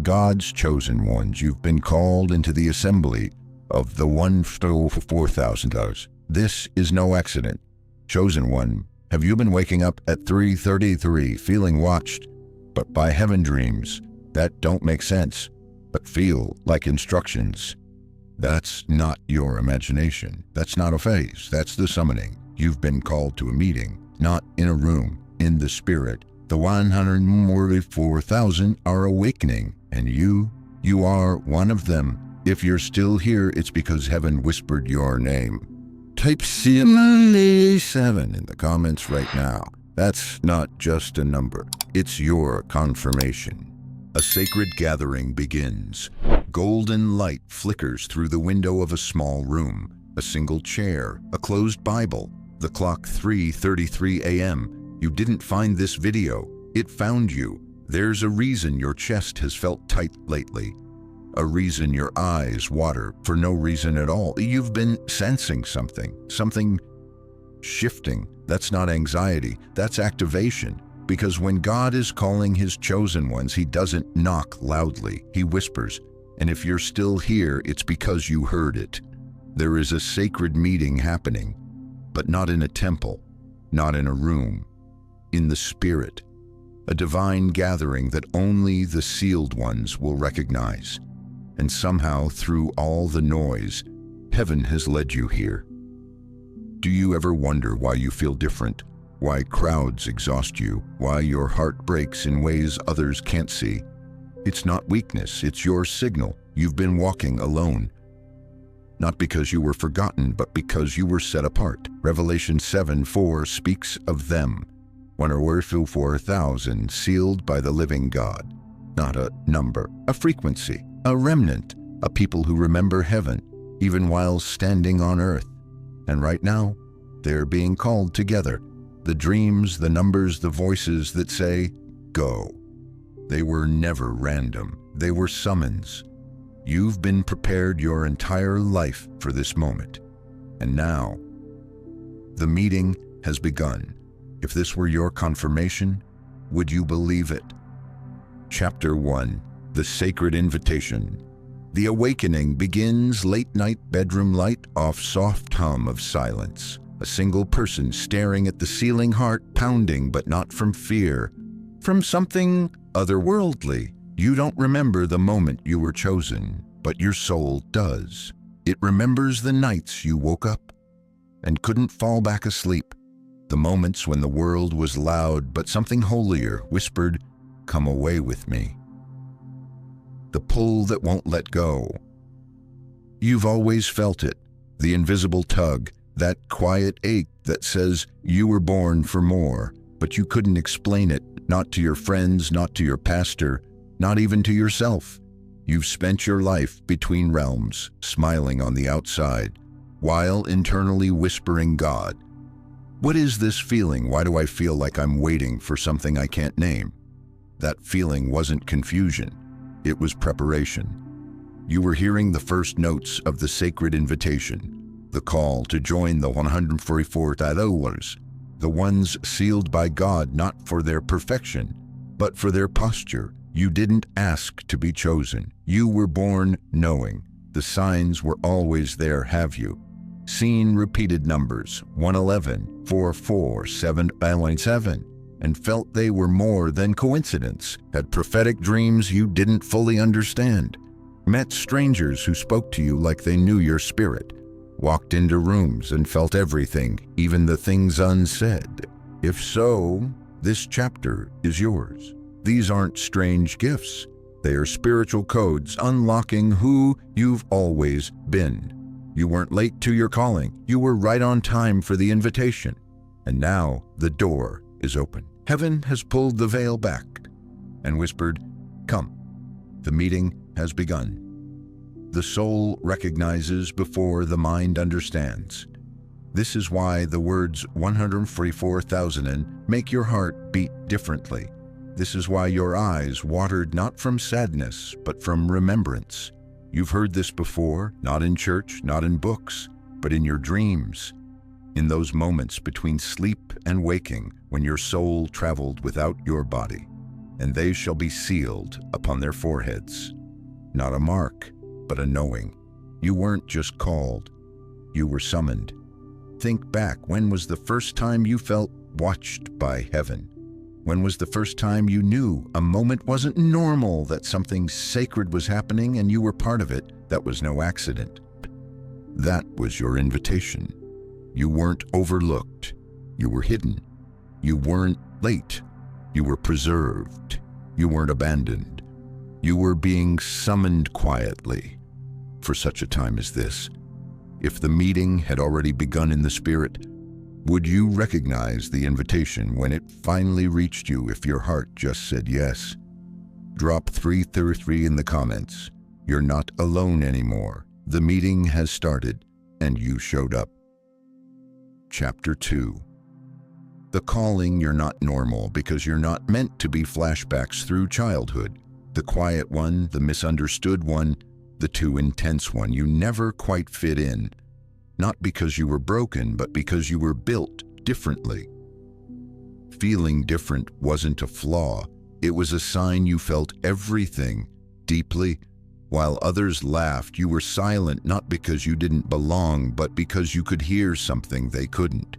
God's chosen ones. You've been called into the assembly of the one for 4,000 hours. This is no accident. Chosen one, have you been waking up at 3:33 feeling watched, but by heaven dreams that don't make sense, but feel like instructions? That's not your imagination. That's not a phase. That's the summoning. You've been called to a meeting, not in a room, in the spirit. The 144,000 are awakening, and you are one of them. If you're still here, it's because heaven whispered your name. Type 7 in the comments right now. That's not just a number. It's your confirmation. A sacred gathering begins. Golden light flickers through the window of a small room. A single chair, a closed Bible. The clock 3:33 a.m. You didn't find this video. It found you. There's a reason your chest has felt tight lately. A reason your eyes water for no reason at all. You've been sensing something shifting. That's not anxiety, that's activation. Because when God is calling his chosen ones, he doesn't knock loudly, he whispers. And if you're still here, it's because you heard it. There is a sacred meeting happening, but not in a temple, not in a room, in the spirit. A divine gathering that only the sealed ones will recognize. And somehow, through all the noise, heaven has led you here. Do you ever wonder why you feel different? Why crowds exhaust you? Why your heart breaks in ways others can't see? It's not weakness, it's your signal. You've been walking alone. Not because you were forgotten, but because you were set apart. Revelation 7:4 speaks of them. 144,000 sealed by the living God. Not a number, a frequency. A remnant, a people who remember heaven, even while standing on earth. And right now, they're being called together. The dreams, the numbers, the voices that say, go. They were never random. They were summons. You've been prepared your entire life for this moment. And now, the meeting has begun. If this were your confirmation, would you believe it? Chapter 1. The Sacred Invitation. The awakening begins late-night bedroom light off soft hum of silence. A single person staring at the ceiling, heart pounding, but not from fear. From something otherworldly. You don't remember the moment you were chosen, but your soul does. It remembers the nights you woke up and couldn't fall back asleep. The moments when the world was loud, but something holier whispered, come away with me. The pull that won't let go. You've always felt it, the invisible tug, that quiet ache that says you were born for more, but you couldn't explain it, not to your friends, not to your pastor, not even to yourself. You've spent your life between realms, smiling on the outside, while internally whispering God. What is this feeling? Why do I feel like I'm waiting for something I can't name? That feeling wasn't confusion. It was preparation. You were hearing the first notes of the sacred invitation, the call to join the 144,000, the ones sealed by God not for their perfection, but for their posture. You didn't ask to be chosen. You were born knowing. The signs were always there, have you? Seen repeated numbers, 111, 44, 7, and felt they were more than coincidence, had prophetic dreams you didn't fully understand, met strangers who spoke to you like they knew your spirit, walked into rooms and felt everything, even the things unsaid. If so, this chapter is yours. These aren't strange gifts. They are spiritual codes unlocking who you've always been. You weren't late to your calling. You were right on time for the invitation. And now the door is open. Heaven has pulled the veil back and whispered, come. The meeting has begun. The soul recognizes before the mind understands. This is why the words 144,000 make your heart beat differently. This is why your eyes watered not from sadness, but from remembrance. You've heard this before, not in church, not in books, but in your dreams. In those moments between sleep and waking, when your soul traveled without your body. and they shall be sealed upon their foreheads. Not a mark, but a knowing. You weren't just called, you were summoned. Think back, when was the first time you felt watched by heaven? When was the first time you knew a moment wasn't normal, that something sacred was happening and you were part of it? That was no accident. That was your invitation. You weren't overlooked. You were hidden. You weren't late. You were preserved. You weren't abandoned. You were being summoned quietly for such a time as this. If the meeting had already begun in the Spirit, would you recognize the invitation when it finally reached you if your heart just said yes? Drop 333 in the comments. You're not alone anymore. The meeting has started, and you showed up. Chapter 2. The calling. You're not normal because you're not meant to be flashbacks through childhood. The quiet one, the misunderstood one, the too intense one. You never quite fit in. Not because you were broken, but because you were built differently. Feeling different wasn't a flaw. It was a sign you felt everything deeply. While others laughed, you were silent, not because you didn't belong, but because you could hear something they couldn't.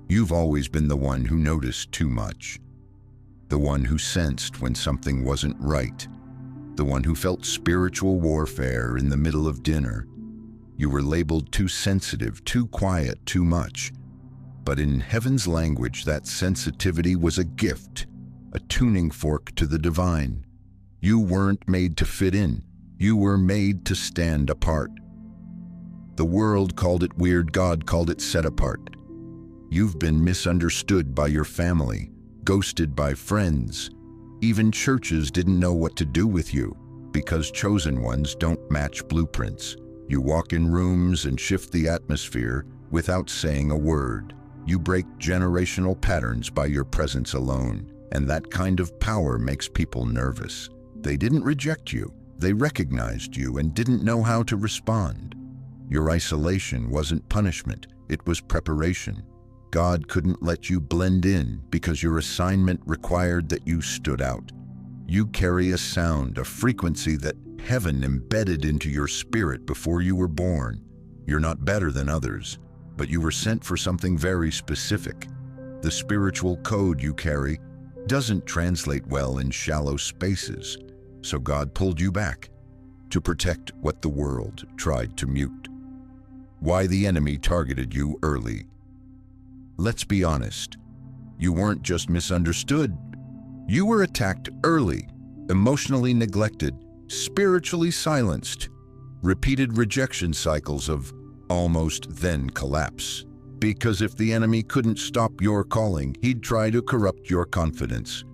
You've always been the one who noticed too much. The one who sensed when something wasn't right. The one who felt spiritual warfare in the middle of dinner. You were labeled too sensitive, too quiet, too much. But in heaven's language, that sensitivity was a gift, a tuning fork to the divine. You weren't made to fit in. You were made to stand apart. The world called it weird. God called it set apart. You've been misunderstood by your family, ghosted by friends. Even churches didn't know what to do with you, because chosen ones don't match blueprints. You walk in rooms and shift the atmosphere without saying a word. You break generational patterns by your presence alone, and that kind of power makes people nervous. They didn't reject you. They recognized you and didn't know how to respond. Your isolation wasn't punishment, it was preparation. God couldn't let you blend in because your assignment required that you stood out. You carry a sound, a frequency that heaven embedded into your spirit before you were born. You're not better than others, but you were sent for something very specific. The spiritual code you carry doesn't translate well in shallow spaces, so God pulled you back to protect what the world tried to mute. Why the enemy targeted you early. Let's be honest, you weren't just misunderstood. You were attacked early, emotionally neglected, spiritually silenced. Repeated rejection cycles of almost then collapse. Because if the enemy couldn't stop your calling, he'd try to corrupt your confidence.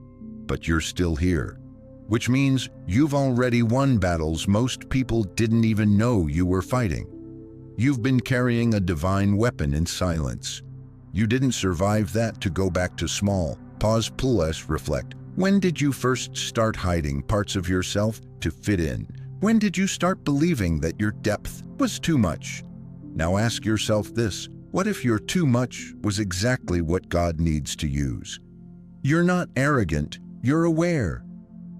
But you're still here, which means you've already won battles most people didn't even know you were fighting. You've been carrying a divine weapon in silence. You didn't survive that to go back to small. Pause, plus, reflect. When did you first start hiding parts of yourself to fit in? When did you start believing that your depth was too much? Now ask yourself this: what if your too much was exactly what God needs to use? You're not arrogant, you're aware.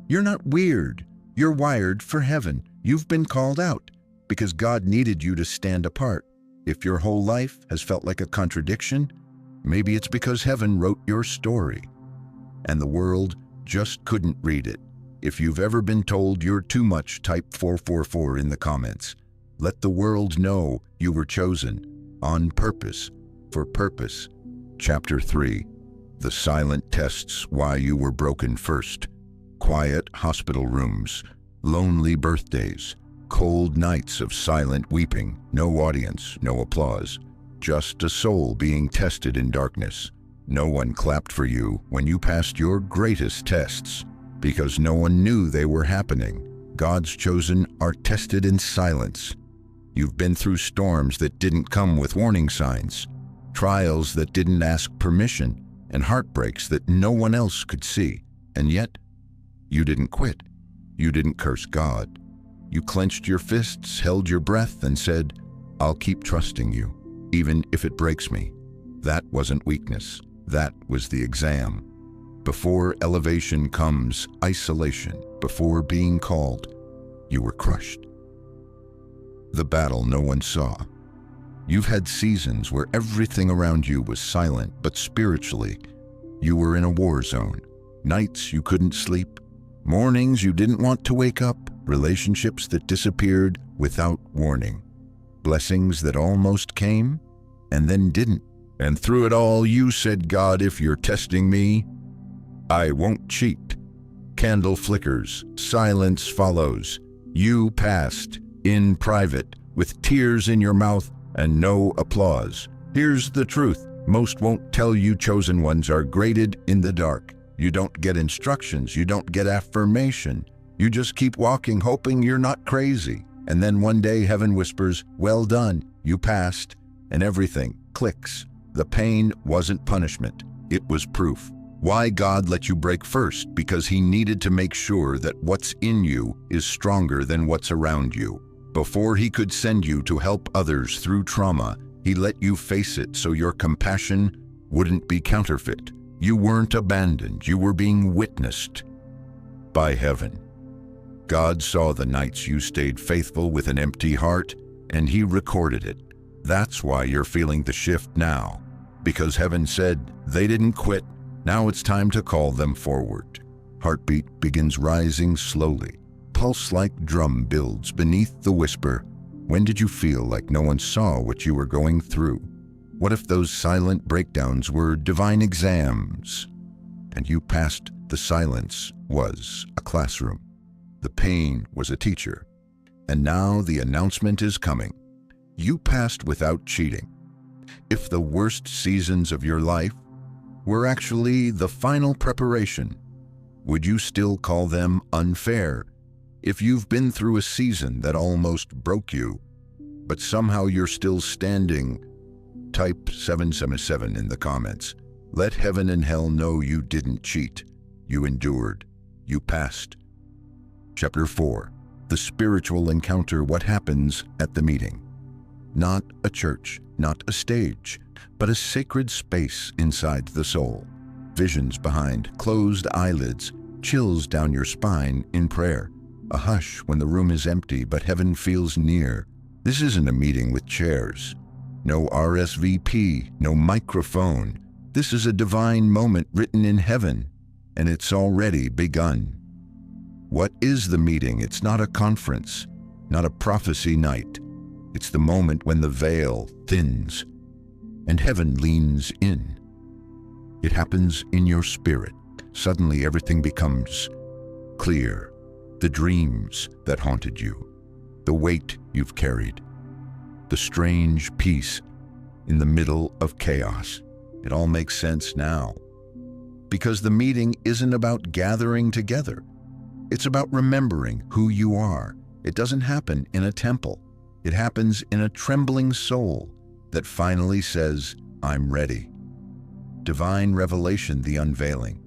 You're not weird, you're wired for heaven. You've been called out because God needed you to stand apart. If your whole life has felt like a contradiction, maybe it's because heaven wrote your story and the world just couldn't read it. If you've ever been told you're too much, type 444 in the comments. Let the world know you were chosen on purpose, for purpose. Chapter 3. The silent tests why you were broken first. Quiet hospital rooms, lonely birthdays, cold nights of silent weeping, no audience, no applause. Just a soul being tested in darkness. No one clapped for you when you passed your greatest tests, because no one knew they were happening. God's chosen are tested in silence. You've been through storms that didn't come with warning signs, trials that didn't ask permission, and heartbreaks that no one else could see. And yet, you didn't quit. You didn't curse God. You clenched your fists, held your breath, and said, "I'll keep trusting you, even if it breaks me." That wasn't weakness. That was the exam. Before elevation comes isolation. Before being called, you were crushed. The battle no one saw. You've had seasons where everything around you was silent, but spiritually, you were in a war zone. Nights you couldn't sleep, mornings you didn't want to wake up, relationships that disappeared without warning, blessings that almost came and then didn't. And through it all, you said, God, if you're testing me, I won't cheat. Candle flickers, silence follows. You passed in private with tears in your mouth and no applause. Here's the truth. Most won't tell you chosen ones are graded in the dark. You don't get instructions. You don't get affirmation. You just keep walking, hoping you're not crazy. And then one day heaven whispers, well done, you passed, and everything clicks. The pain wasn't punishment. It was proof. Why God let you break first? Because he needed to make sure that what's in you is stronger than what's around you. Before he could send you to help others through trauma, he let you face it so your compassion wouldn't be counterfeit. You weren't abandoned. You were being witnessed by heaven. God saw the nights you stayed faithful with an empty heart, and he recorded it. That's why you're feeling the shift now, because heaven said they didn't quit. Now it's time to call them forward. Heartbeat begins rising slowly. Pulse like drum builds beneath the whisper. When did you feel like no one saw what you were going through? What if those silent breakdowns were divine exams? And you passed. The silence was a classroom. The pain was a teacher. And now the announcement is coming. You passed without cheating. If the worst seasons of your life were actually the final preparation, would you still call them unfair? If you've been through a season that almost broke you, but somehow you're still standing, type 777 in the comments. Let heaven and hell know you didn't cheat. You endured. You passed. Chapter 4. The spiritual encounter. What happens at the meeting? Not a church, not a stage, but a sacred space inside the soul. Visions behind closed eyelids, chills down your spine in prayer. A hush when the room is empty, but heaven feels near. This isn't a meeting with chairs. No RSVP, no microphone. This is a divine moment written in heaven, and it's already begun. What is the meeting? It's not a conference, not a prophecy night. It's the moment when the veil thins and heaven leans in. It happens in your spirit. Suddenly everything becomes clear. The dreams that haunted you, the weight you've carried, the strange peace in the middle of chaos. It all makes sense now. Because the meeting isn't about gathering together. It's about remembering who you are. It doesn't happen in a temple. It happens in a trembling soul that finally says, I'm ready. Divine revelation, the unveiling.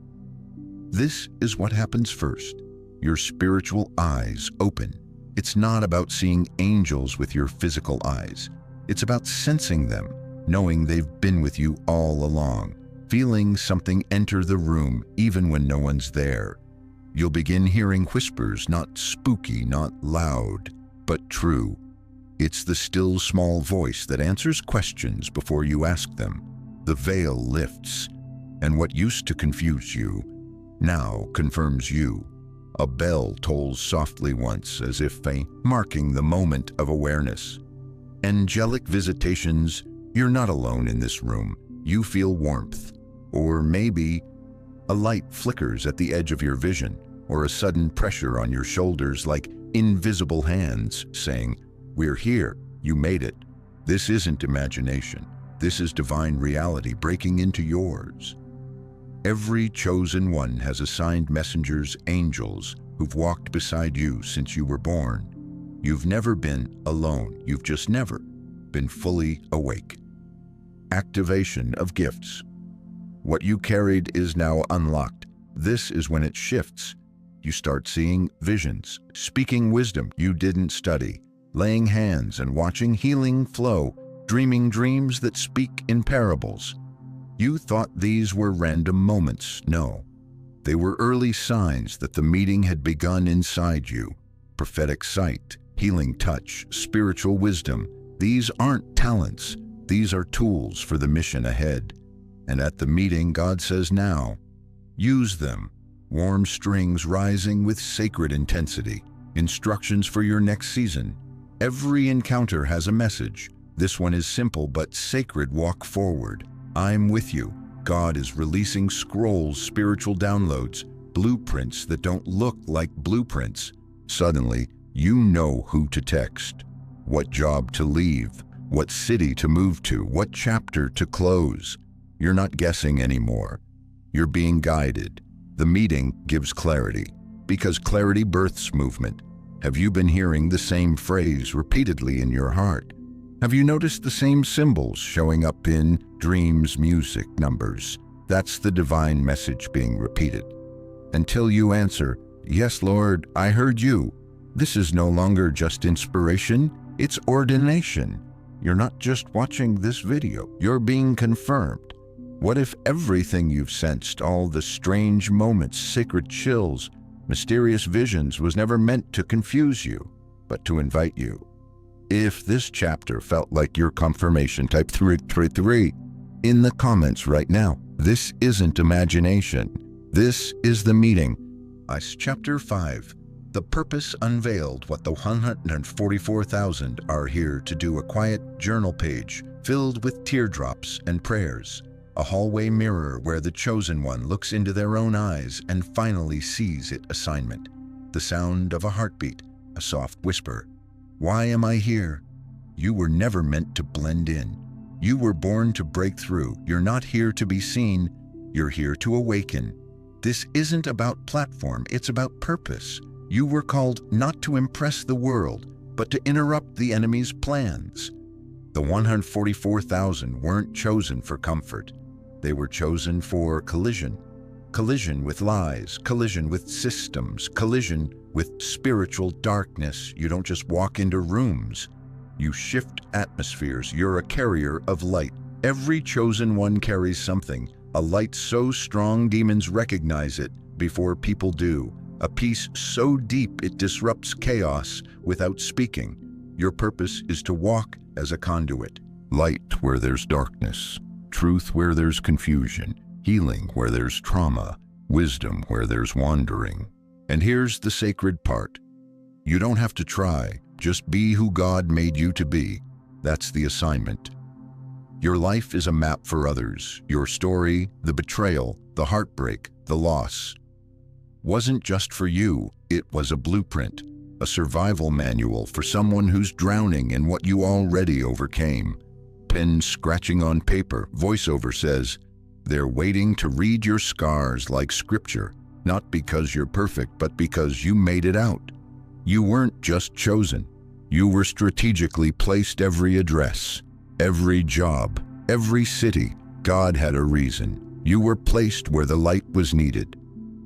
This is what happens first. Your spiritual eyes open. It's not about seeing angels with your physical eyes. It's about sensing them, knowing they've been with you all along, feeling something enter the room even when no one's there. You'll begin hearing whispers, not spooky, not loud, but true. It's the still small voice that answers questions before you ask them. The veil lifts, and what used to confuse you now confirms you. A bell tolls softly once, as if marking the moment of awareness. Angelic visitations. You're not alone in this room. You feel warmth. Or maybe a light flickers at the edge of your vision, or a sudden pressure on your shoulders like invisible hands saying, we're here, you made it. This isn't imagination. This is divine reality breaking into yours. Every chosen one has assigned messengers, angels, who've walked beside you since you were born. You've never been alone. You've just never been fully awake. Activation of gifts. What you carried is now unlocked. This is when it shifts. You start seeing visions, speaking wisdom you didn't study, laying hands and watching healing flow, dreaming dreams that speak in parables. You thought these were random moments. No, They were early signs that the meeting had begun inside you. Prophetic sight, healing touch, spiritual wisdom. These aren't talents. These are tools for the mission ahead. And at the meeting, God says now, use them. Warm strings rising with sacred intensity. Instructions for your next season. Every encounter has a message. This one is simple but sacred. Walk forward. I'm with you. God is releasing scrolls, spiritual downloads, blueprints that don't look like blueprints. Suddenly, you know who to text, what job to leave, what city to move to, what chapter to close. You're not guessing anymore. You're being guided. The meeting gives clarity, because clarity births movement. Have you been hearing the same phrase repeatedly in your heart? Have you noticed the same symbols showing up in dreams, music, numbers? That's the divine message being repeated. Until you answer, yes, Lord, I heard you. This is no longer just inspiration, it's ordination. You're not just watching this video, you're being confirmed. What if everything you've sensed, all the strange moments, sacred chills, mysterious visions, was never meant to confuse you, but to invite you? If this chapter felt like your confirmation, type 333 in the comments right now. This isn't imagination. This is the meeting. Chapter 5. The Purpose Unveiled. What the 144,000 are here to do. A quiet journal page filled with teardrops and prayers. A hallway mirror where the chosen one looks into their own eyes and finally sees it. Assignment. The sound of a heartbeat. A soft whisper. Why am I here? You were never meant to blend in. You were born to break through. You're not here to be seen. You're here to awaken. This isn't about platform, it's about purpose. You were called not to impress the world, but to interrupt the enemy's plans. The 144,000 weren't chosen for comfort. They were chosen for collision. Collision with lies, collision with systems, collision with spiritual darkness. You don't just walk into rooms. You shift atmospheres. You're a carrier of light. Every chosen one carries something, a light so strong demons recognize it before people do, a peace so deep it disrupts chaos without speaking. Your purpose is to walk as a conduit. Light where there's darkness, truth where there's confusion, healing where there's trauma, wisdom where there's wandering. And here's the sacred part. You don't have to try, just be who God made you to be. That's the assignment. Your life is a map for others. Your story, the betrayal, the heartbreak, the loss, wasn't just for you. It was a blueprint, a survival manual for someone who's drowning in what you already overcame. Pen scratching on paper, voiceover says, they're waiting to read your scars like scripture, not because you're perfect, but because you made it out. You weren't just chosen. You were strategically placed. Every address, every job, every city, God had a reason. You were placed where the light was needed.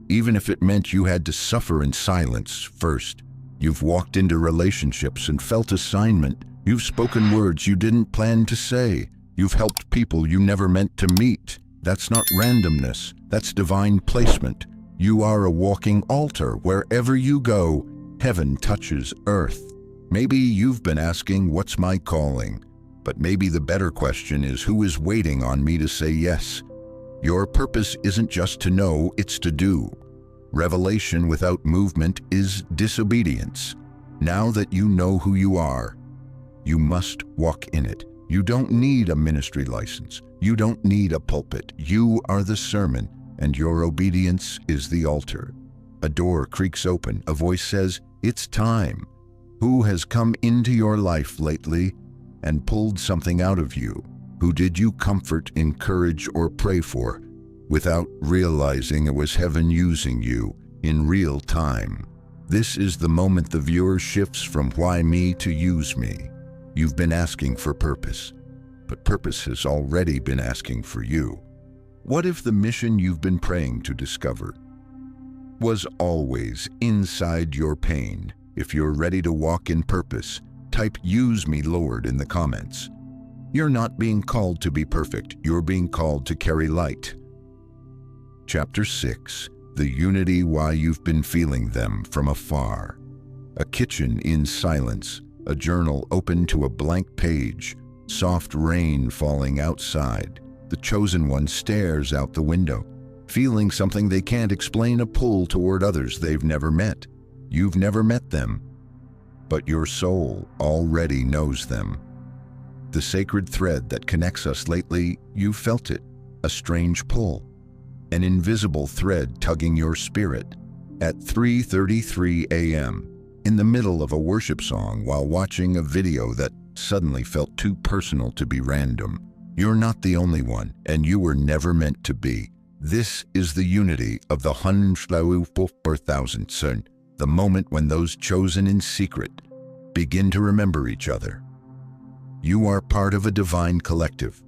Even if it meant you had to suffer in silence first. You've walked into relationships and felt assignment. You've spoken words you didn't plan to say. You've helped people you never meant to meet. That's not randomness. That's divine placement. You are a walking altar. Wherever you go, heaven touches earth. Maybe you've been asking, what's my calling? But maybe the better question is, who is waiting on me to say yes? Your purpose isn't just to know, it's to do. Revelation without movement is disobedience. Now that you know who you are, you must walk in it. You don't need a ministry license. You don't need a pulpit. You are the sermon, and your obedience is the altar. A door creaks open. A voice says, it's time. Who has come into your life lately and pulled something out of you? Who did you comfort, encourage, or pray for without realizing it was heaven using you in real time? This is the moment the viewer shifts from why me to use me. You've been asking for purpose, but purpose has already been asking for you. What if the mission you've been praying to discover was always inside your pain? If you're ready to walk in purpose, type "Use me, Lord" in the comments. You're not being called to be perfect. You're being called to carry light. Chapter 6. the unity why you've been feeling them from afar. A kitchen in silence, a journal open to a blank page, soft rain falling outside. The chosen one stares out the window, feeling something they can't explain, a pull toward others they've never met. You've never met them, but your soul already knows them. The sacred thread that connects us lately, you felt it, a strange pull, an invisible thread tugging your spirit. At 3:33 a.m., in the middle of a worship song while watching a video that suddenly felt too personal to be random. You're not the only one, and you were never meant to be. This is the unity of the 100,000, the moment when those chosen in secret begin to remember each other. You are part of a divine collective.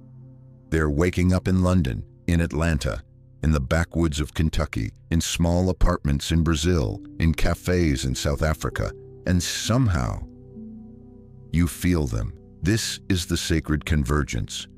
They're waking up in London, in Atlanta, in the backwoods of Kentucky, in small apartments in Brazil, in cafes in South Africa, and somehow you feel them. This is the sacred convergence.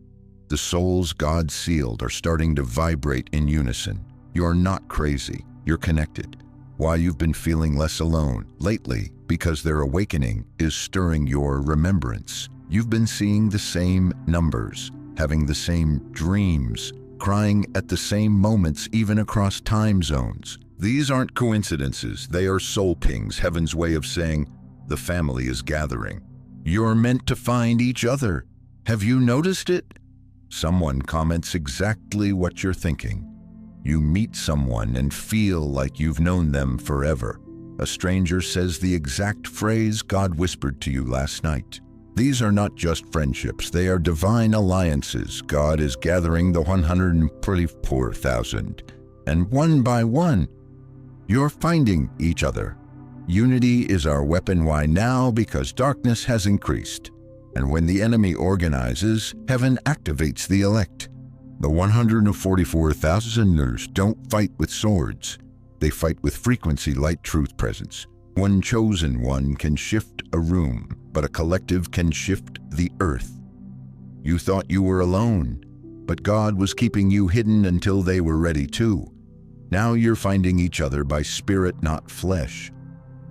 The souls God sealed are starting to vibrate in unison. You're not crazy, you're connected. Why you've been feeling less alone lately, because their awakening is stirring your remembrance. You've been seeing the same numbers, having the same dreams, crying at the same moments even across time zones. These aren't coincidences, they are soul pings, heaven's way of saying, the family is gathering. You're meant to find each other. Have you noticed it? Someone comments exactly what you're thinking. You meet someone and feel like you've known them forever. A stranger says the exact phrase God whispered to you last night. These are not just friendships, they are divine alliances. God is gathering the 144,000, and one by one, you're finding each other. Unity is our weapon. Why now? Because darkness has increased. And when the enemy organizes, heaven activates the elect. The 144,000ers don't fight with swords. They fight with frequency, light, truth, presence. One chosen one can shift a room, but a collective can shift the earth. You thought you were alone, but God was keeping you hidden until they were ready too. Now you're finding each other by spirit, not flesh.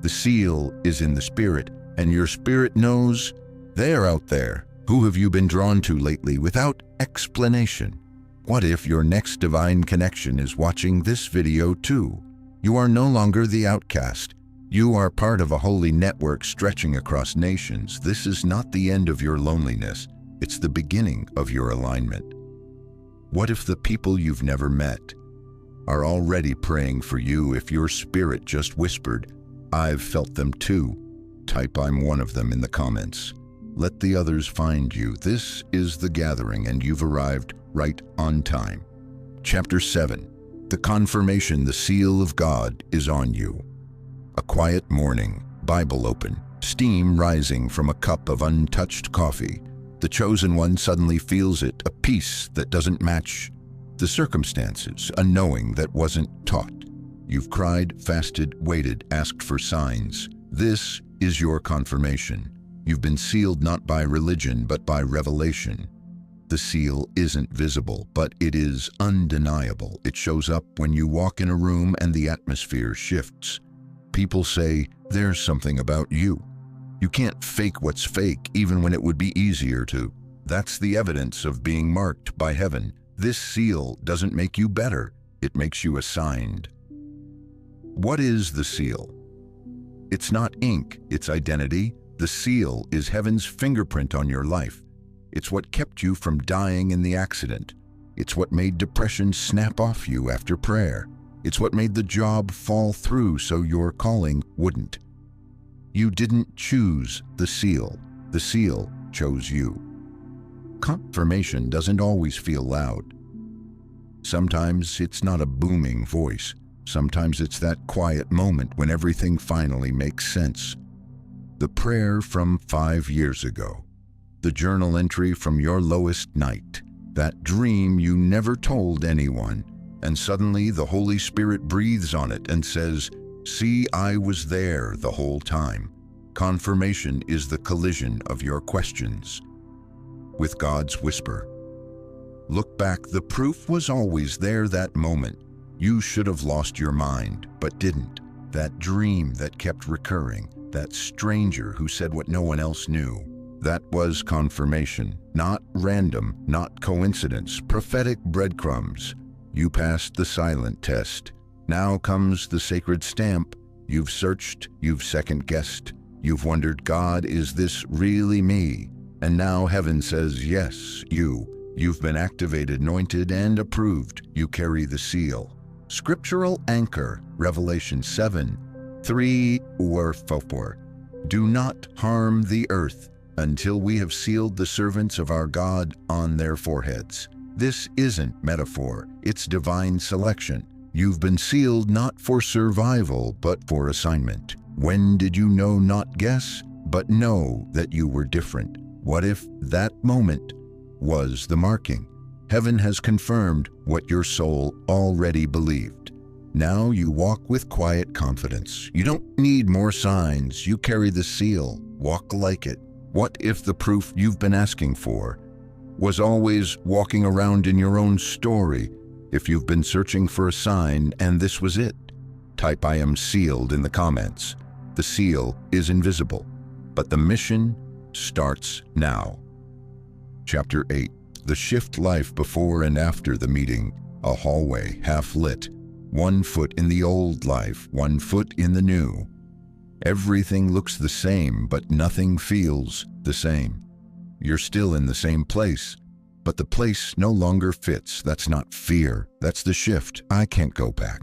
The seal is in the spirit, and your spirit knows they're out there. Who have you been drawn to lately without explanation? What if your next divine connection is watching this video too? You are no longer the outcast. You are part of a holy network stretching across nations. This is not the end of your loneliness. It's the beginning of your alignment. What if the people you've never met are already praying for you? If your spirit just whispered, "I've felt them too," type "I'm one of them" in the comments. Let the others find you. This is the gathering, and you've arrived right on time. Chapter 7. The confirmation, the seal of God is on you. A quiet morning, Bible open, steam rising from a cup of untouched coffee. The chosen one suddenly feels it, a peace that doesn't match the circumstances, a knowing that wasn't taught. You've cried, fasted, waited, asked for signs. This is your confirmation. You've been sealed not by religion, but by revelation. The seal isn't visible, but it is undeniable. It shows up when you walk in a room and the atmosphere shifts. People say, "There's something about you." You can't fake what's fake, even when it would be easier to. That's the evidence of being marked by heaven. This seal doesn't make you better, it makes you assigned. What is the seal? It's not ink, it's identity. The seal is heaven's fingerprint on your life. It's what kept you from dying in the accident. It's what made depression snap off you after prayer. It's what made the job fall through so your calling wouldn't. You didn't choose the seal chose you. Confirmation doesn't always feel loud. Sometimes it's not a booming voice. Sometimes it's that quiet moment when everything finally makes sense. The prayer from 5 years ago. The journal entry from your lowest night. That dream you never told anyone. And suddenly the Holy Spirit breathes on it and says, "See, I was there the whole time." Confirmation is the collision of your questions with God's whisper. Look back, the proof was always there that moment. You should have lost your mind, but didn't. That dream that kept recurring, that stranger who said what no one else knew. That was confirmation, not random, not coincidence, prophetic breadcrumbs. You passed the silent test. Now comes the sacred stamp. You've searched, you've second-guessed, you've wondered, God, is this really me? And now heaven says, yes, you've been activated, anointed, and approved. You carry the seal. Scriptural anchor, Revelation 7:3 or 4. Do not harm the earth until we have sealed the servants of our God on their foreheads. This isn't metaphor, it's divine selection. You've been sealed not for survival, but for assignment. When did you know, not guess, but know that you were different? What if that moment was the marking? Heaven has confirmed what your soul already believed. Now you walk with quiet confidence. You don't need more signs. You carry the seal. Walk like it. What if the proof you've been asking for was always walking around in your own story? If you've been searching for a sign and this was it, type I am sealed in the comments. The seal is invisible, but the mission starts now. Chapter 8. The shift life before and after the meeting. A hallway, half lit. 1 foot in the old life, 1 foot in the new. Everything looks the same, but nothing feels the same. You're still in the same place, but the place no longer fits. That's not fear, that's the shift. I can't go back.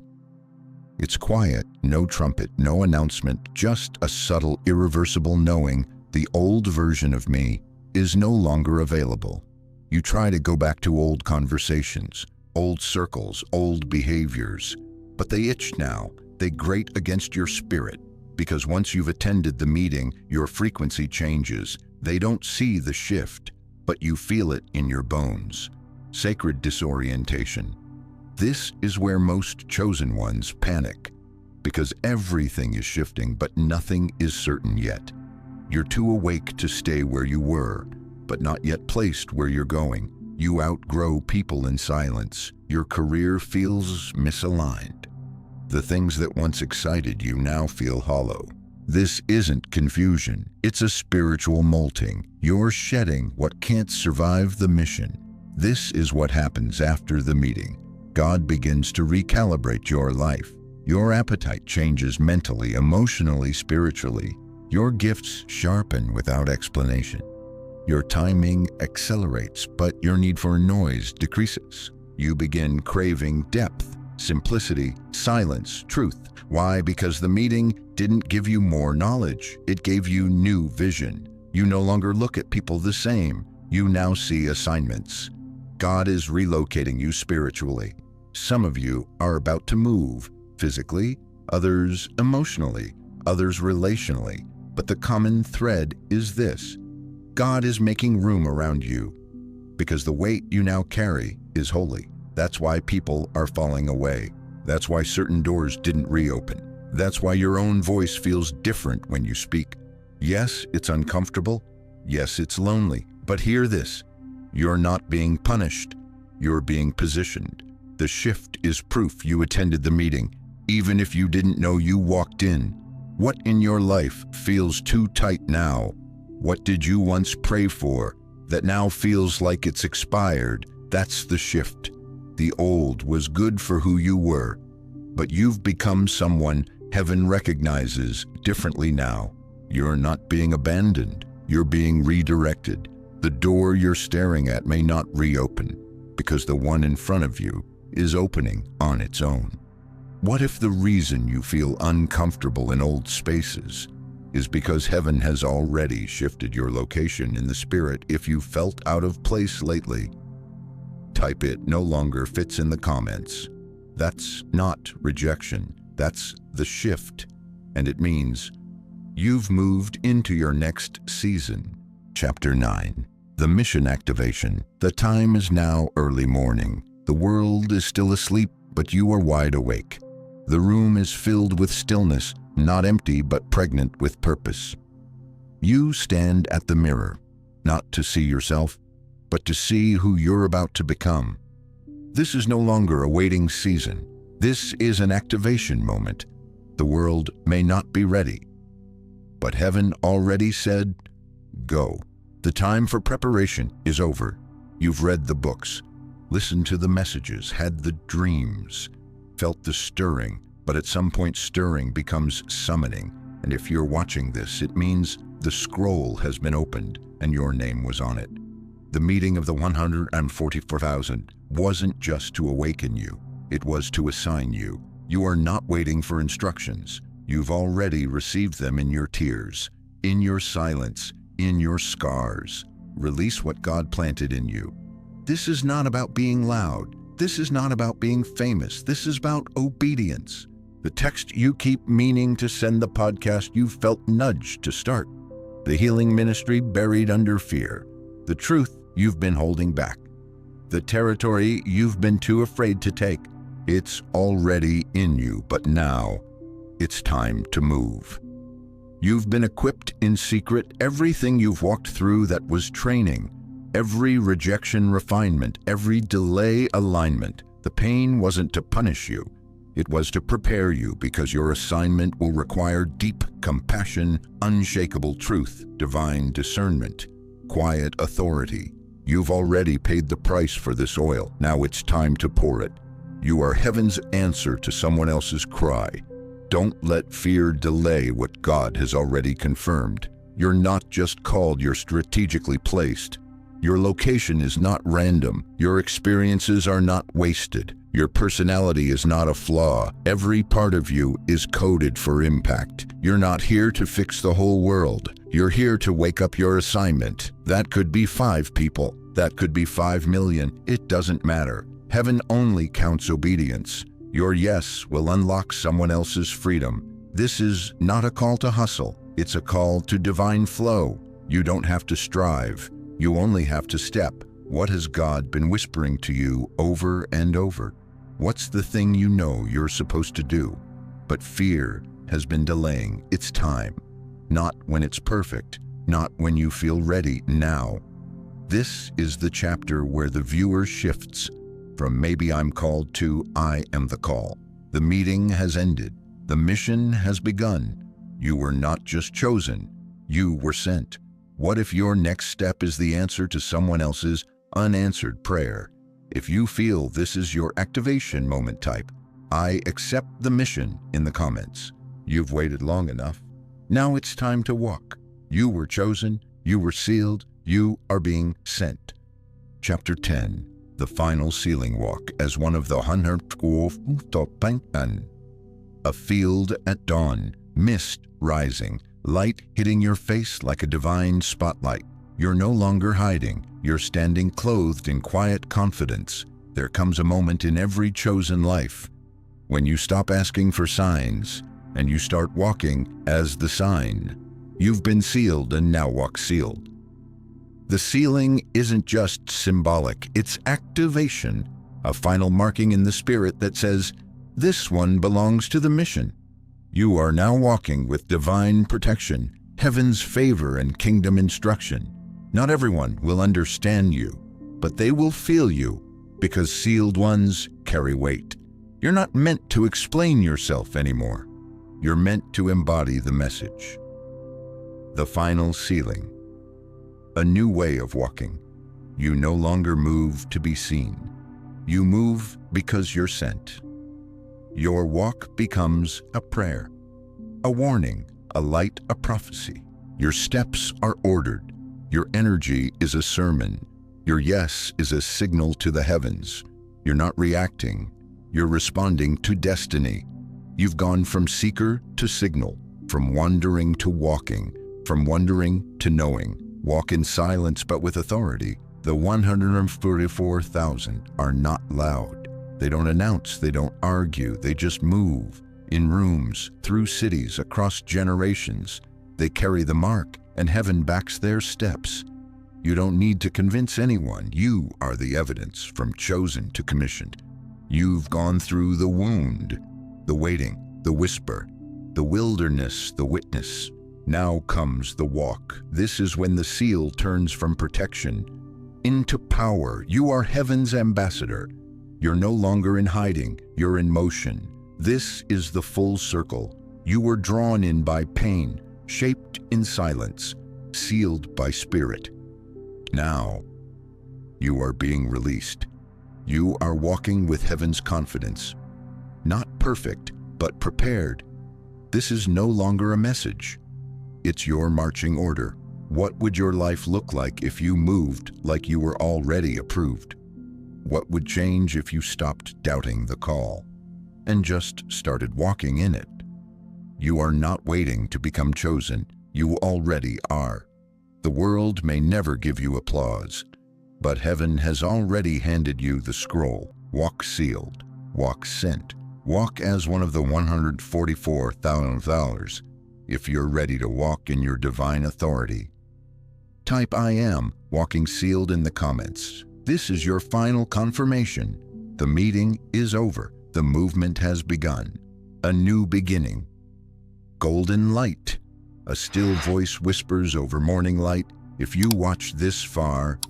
It's quiet, no trumpet, no announcement, just a subtle, irreversible knowing the old version of me is no longer available. You try to go back to old conversations, old circles, old behaviors, but they itch now. They grate against your spirit, because once you've attended the meeting, your frequency changes. They don't see the shift, but you feel it in your bones. Sacred disorientation. This is where most chosen ones panic, because everything is shifting, but nothing is certain yet. You're too awake to stay where you were, but not yet placed where you're going. You outgrow people in silence. Your career feels misaligned. The things that once excited you now feel hollow. This isn't confusion, it's a spiritual molting. You're shedding what can't survive the mission. This is what happens after the meeting. God begins to recalibrate your life. Your appetite changes mentally, emotionally, spiritually. Your gifts sharpen without explanation. Your timing accelerates, but your need for noise decreases. You begin craving depth, simplicity, silence, truth. Why? Because the meeting didn't give you more knowledge. It gave you new vision. You no longer look at people the same. You now see assignments. God is relocating you spiritually. Some of you are about to move, physically, others emotionally, others relationally. But the common thread is this: God is making room around you, because the weight you now carry is holy. That's why people are falling away. That's why certain doors didn't reopen. That's why your own voice feels different when you speak. Yes, it's uncomfortable. Yes, it's lonely. But hear this: you're not being punished. You're being positioned. The shift is proof you attended the meeting, even if you didn't know you walked in. What in your life feels too tight now? What did you once pray for that now feels like it's expired? That's the shift. The old was good for who you were, but you've become someone heaven recognizes differently now. You're not being abandoned. You're being redirected. The door you're staring at may not reopen, because the one in front of you is opening on its own. What if the reason you feel uncomfortable in old spaces is because heaven has already shifted your location in the spirit? If you felt out of place lately, type "it no longer fits" in the comments. That's not rejection, that's the shift, and it means you've moved into your next season. Chapter 9. The mission activation. The time is now early morning. The world is still asleep, but you are wide awake. The room is filled with stillness, not empty but pregnant with purpose. You stand at the mirror, not to see yourself, but to see who you're about to become. This is no longer a waiting season. This is an activation moment. The world may not be ready, but heaven already said, go. The time for preparation is over. You've read the books, listened to the messages, had the dreams, felt the stirring, but at some point stirring becomes summoning. And if you're watching this, it means the scroll has been opened and your name was on it. The meeting of the 144,000 wasn't just to awaken you, it was to assign you. You are not waiting for instructions. You've already received them in your tears, in your silence, in your scars. Release what God planted in you. This is not about being loud. This is not about being famous. This is about obedience. The text you keep meaning to send, the podcast you felt nudged to start, the healing ministry buried under fear, the truth you've been holding back, the territory you've been too afraid to take. It's already in you, but now it's time to move. You've been equipped in secret. Everything you've walked through that was training, every rejection refinement, every delay alignment. The pain wasn't to punish you. It was to prepare you, because your assignment will require deep compassion, unshakable truth, divine discernment, quiet authority. You've already paid the price for this oil. Now it's time to pour it. You are heaven's answer to someone else's cry. Don't let fear delay what God has already confirmed. You're not just called, you're strategically placed. Your location is not random. Your experiences are not wasted. Your personality is not a flaw. Every part of you is coded for impact. You're not here to fix the whole world. You're here to wake up your assignment. That could be 5 people. That could be 5 million. It doesn't matter. Heaven only counts obedience. Your yes will unlock someone else's freedom. This is not a call to hustle. It's a call to divine flow. You don't have to strive. You only have to step. What has God been whispering to you over and over? What's the thing you know you're supposed to do, but fear has been delaying its time? Not when it's perfect, not when you feel ready, now. This is the chapter where the viewer shifts from maybe I'm called to I am the call. The meeting has ended. The mission has begun. You were not just chosen, you were sent. What if your next step is the answer to someone else's unanswered prayer? If you feel this is your activation moment, type I accept the mission in the comments. You've waited long enough. Now it's time to walk. You were chosen, you were sealed, you are being sent. Chapter 10, the final sealing walk as one of the 112. A field at dawn, mist rising, light hitting your face like a divine spotlight. You're no longer hiding. You're standing clothed in quiet confidence. There comes a moment in every chosen life when you stop asking for signs and you start walking as the sign. You've been sealed and now walk sealed. The sealing isn't just symbolic, it's activation, a final marking in the spirit that says, this one belongs to the mission. You are now walking with divine protection, heaven's favor and kingdom instruction. Not everyone will understand you, but they will feel you, because sealed ones carry weight. You're not meant to explain yourself anymore. You're meant to embody the message. The final sealing. A new way of walking. You no longer move to be seen. You move because you're sent. Your walk becomes a prayer, a warning, a light, a prophecy. Your steps are ordered. Your energy is a sermon. Your yes is a signal to the heavens. You're not reacting. You're responding to destiny. You've gone from seeker to signal, from wandering to walking, from wondering to knowing. Walk in silence but with authority. The 144,000 are not loud. They don't announce, they don't argue, they just move. In rooms, through cities, across generations. They carry the mark, and heaven backs their steps. You don't need to convince anyone. You are the evidence, from chosen to commissioned. You've gone through the wound, the waiting, the whisper, the wilderness, the witness. Now comes the walk. This is when the seal turns from protection into power. You are heaven's ambassador. You're no longer in hiding, you're in motion. This is the full circle. You were drawn in by pain, shaped in silence, sealed by spirit. Now, you are being released. You are walking with heaven's confidence. Not perfect, but prepared. This is no longer a message. It's your marching order. What would your life look like if you moved like you were already approved? What would change if you stopped doubting the call and just started walking in it? You are not waiting to become chosen. You already are. The world may never give you applause, but heaven has already handed you the scroll. Walk sealed, walk sent, walk as one of the 144,000 if you're ready to walk in your divine authority. Type I am walking sealed in the comments. This is your final confirmation. The meeting is over. The movement has begun. A new beginning. Golden light. A still voice whispers over morning light. If you watched this far,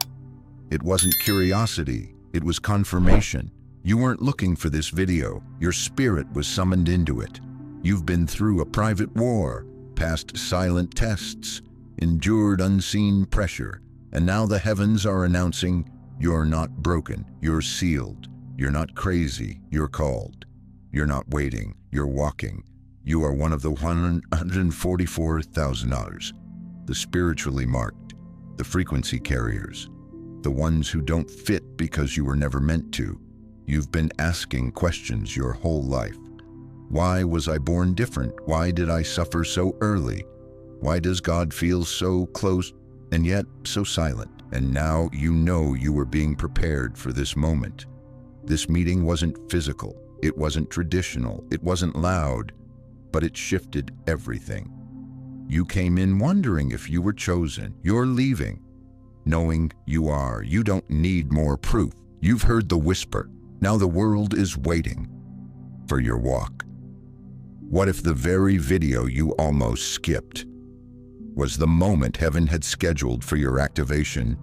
it wasn't curiosity, it was confirmation. You weren't looking for this video. Your spirit was summoned into it. You've been through a private war, passed silent tests, endured unseen pressure, and now the heavens are announcing, you're not broken, you're sealed. You're not crazy, you're called. You're not waiting, you're walking. You are one of the 144,000, the spiritually marked, the frequency carriers, the ones who don't fit because you were never meant to. You've been asking questions your whole life. Why was I born different? Why did I suffer so early? Why does God feel so close and yet so silent? And now you know you were being prepared for this moment. This meeting wasn't physical, it wasn't traditional, it wasn't loud, but it shifted everything. You came in wondering if you were chosen. You're leaving, knowing you are. You don't need more proof. You've heard the whisper. Now the world is waiting for your walk. What if the very video you almost skipped was the moment heaven had scheduled for your activation?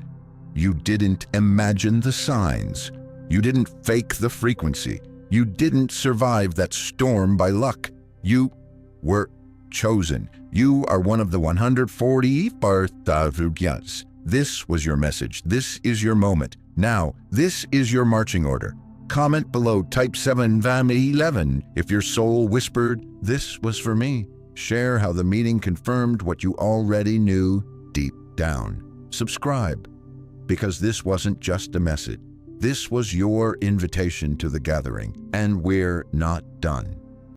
You didn't imagine the signs. You didn't fake the frequency. You didn't survive that storm by luck. You were chosen. You are one of the 144,000. This was your message. This is your moment. Now, this is your marching order. Comment below, type 7-11 if your soul whispered, "This was for me." Share how the meeting confirmed what you already knew deep down. Subscribe, because this wasn't just a message. This was your invitation to the gathering, and we're not done.